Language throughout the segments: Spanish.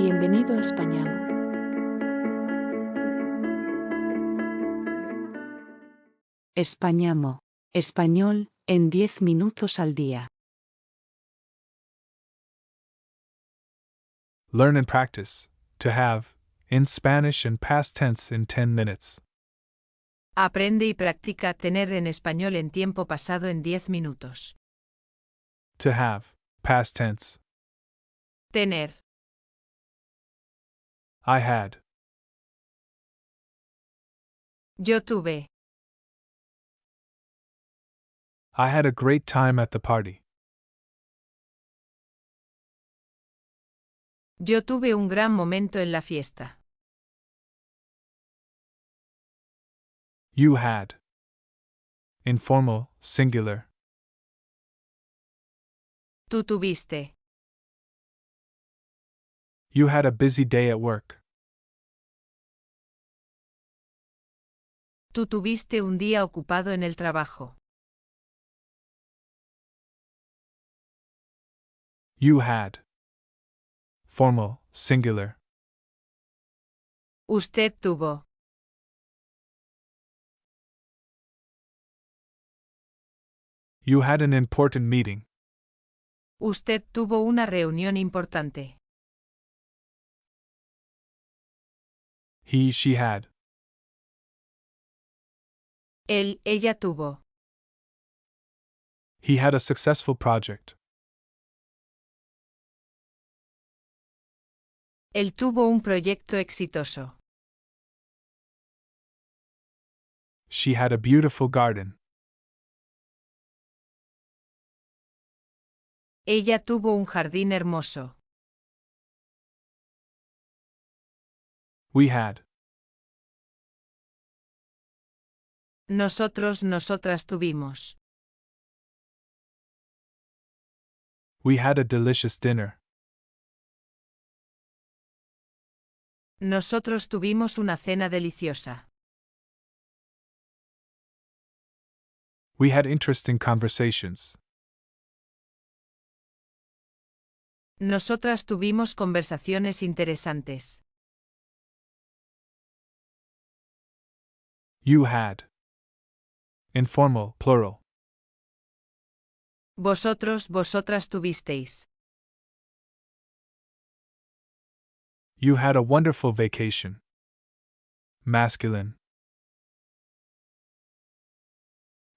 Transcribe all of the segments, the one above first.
Bienvenido a Españamo. Españamo. Español en 10 minutos al día. Learn and practice. To have, in Spanish and past tense in 10 minutes. Aprende y practica tener en español en tiempo pasado en 10 minutos. To have, past tense. Tener. I had. Yo tuve. I had a great time at the party. Yo tuve un gran momento en la fiesta. You had. Informal, singular. Tú tuviste. You had a busy day at work. Tú tuviste un día ocupado en el trabajo. You had. Formal, singular. Usted tuvo. You had an important meeting. Usted tuvo una reunión importante. He, she had. Él, ella tuvo. He had a successful project. Él tuvo un proyecto exitoso. She had a beautiful garden. Ella tuvo un jardín hermoso. We had. Nosotros, nosotras tuvimos. We had a delicious dinner. Nosotros tuvimos una cena deliciosa. We had interesting conversations. Nosotras tuvimos conversaciones interesantes. You had. Informal, plural. Vosotros, vosotras tuvisteis. You had a wonderful vacation. Masculine.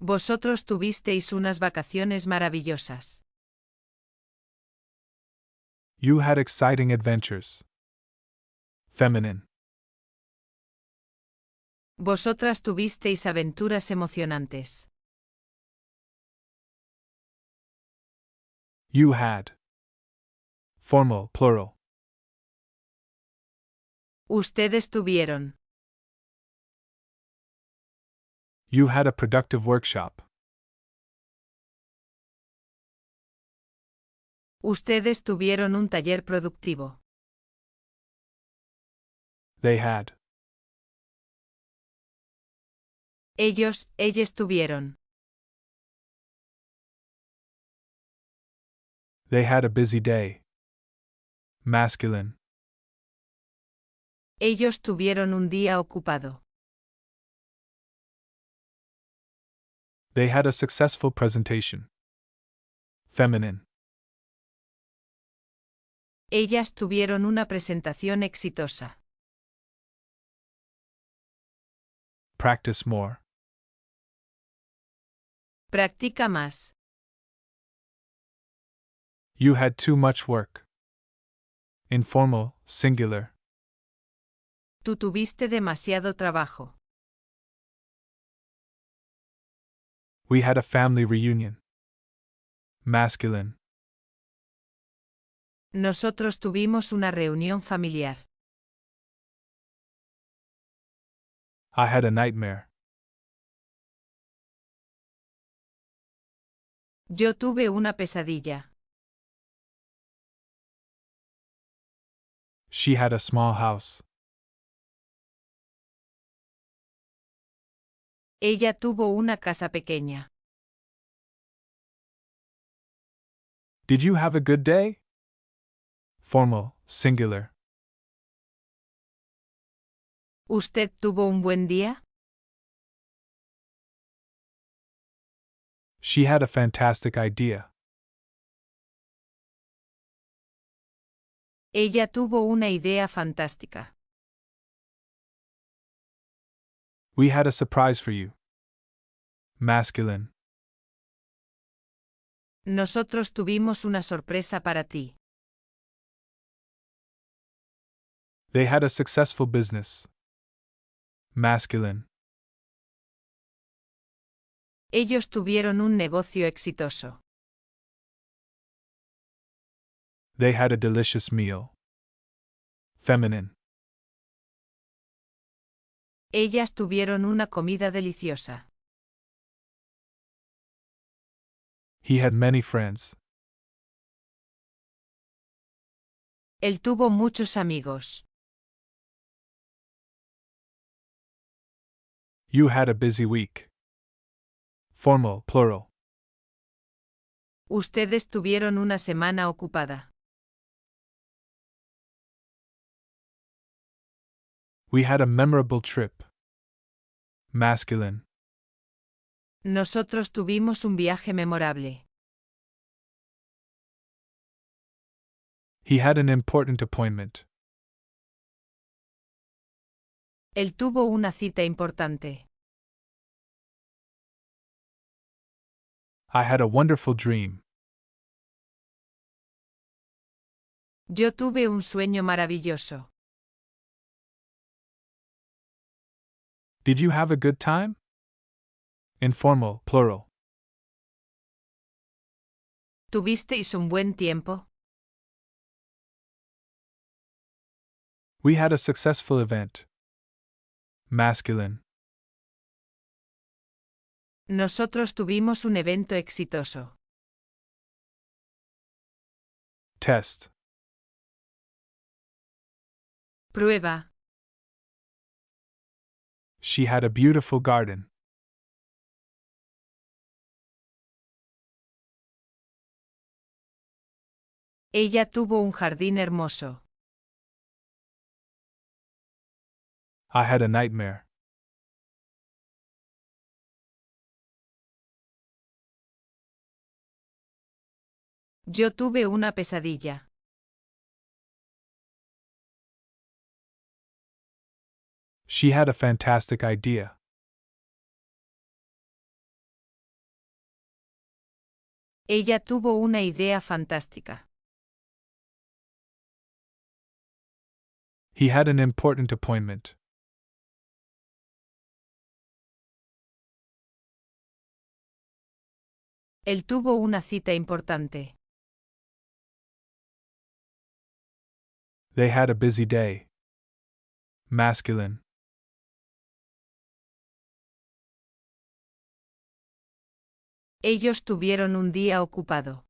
Vosotros tuvisteis unas vacaciones maravillosas. You had exciting adventures. Feminine. Vosotras tuvisteis aventuras emocionantes. You had. Formal, plural. Ustedes tuvieron. You had a productive workshop. Ustedes tuvieron un taller productivo. They had. Ellos, ellas tuvieron. They had a busy day. Masculine. Ellos tuvieron un día ocupado. They had a successful presentation. Feminine. Ellas tuvieron una presentación exitosa. Practice more. Practica más. You had too much work. Informal, singular. Tú tuviste demasiado trabajo. We had a family reunion. Masculine. Nosotros tuvimos una reunión familiar. I had a nightmare. Yo tuve una pesadilla. She had a small house. Ella tuvo una casa pequeña. Did you have a good day? Formal, singular. ¿Usted tuvo un buen día? She had a fantastic idea. Ella tuvo una idea fantástica. We had a surprise for you. Masculine. Nosotros tuvimos una sorpresa para ti. They had a successful business. Masculine. Ellos tuvieron un negocio exitoso. They had a delicious meal. Feminine. Ellas tuvieron una comida deliciosa. He had many friends. Él tuvo muchos amigos. You had a busy week. Formal, plural. Ustedes tuvieron una semana ocupada. We had a memorable trip. Masculine. Nosotros tuvimos un viaje memorable. He had an important appointment. Él tuvo una cita importante. I had a wonderful dream. Yo tuve un sueño maravilloso. Did you have a good time? Informal, plural. ¿Tuvisteis un buen tiempo? We had a successful event. Masculine. Nosotros tuvimos un evento exitoso. Test. Prueba. She had a beautiful garden. Ella tuvo un jardín hermoso. I had a nightmare. Yo tuve una pesadilla. She had a fantastic idea. Ella tuvo una idea fantástica. He had an important appointment. Él tuvo una cita importante. They had a busy day. Masculine. Ellos tuvieron un día ocupado.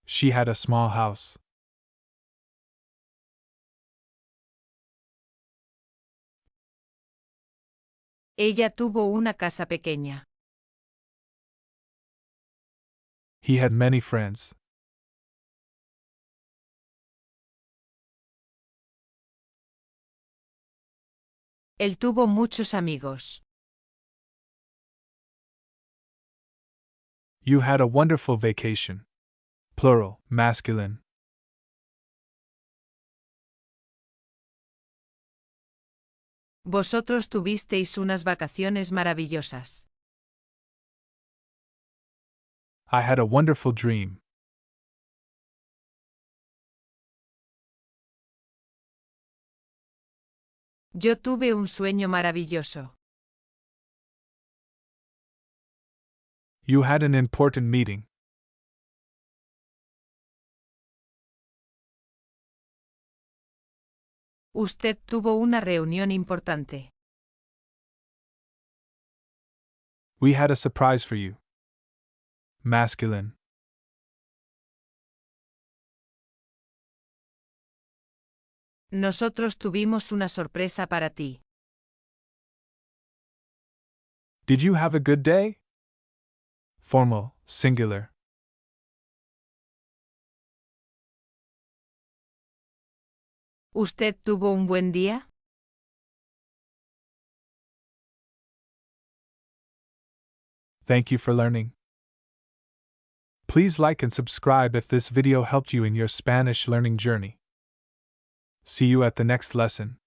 She had a small house. Ella tuvo una casa pequeña. He had many friends. Él tuvo muchos amigos. You had a wonderful vacation. Plural, masculine. Vosotros tuvisteis unas vacaciones maravillosas. I had a wonderful dream. Yo tuve un sueño maravilloso. You had an important meeting. Usted tuvo una reunión importante. We had a surprise for you. Masculine. Nosotros tuvimos una sorpresa para ti. Did you have a good day? Formal, singular. ¿Usted tuvo un buen día? Thank you for learning. Please like and subscribe if this video helped you in your Spanish learning journey. See you at the next lesson.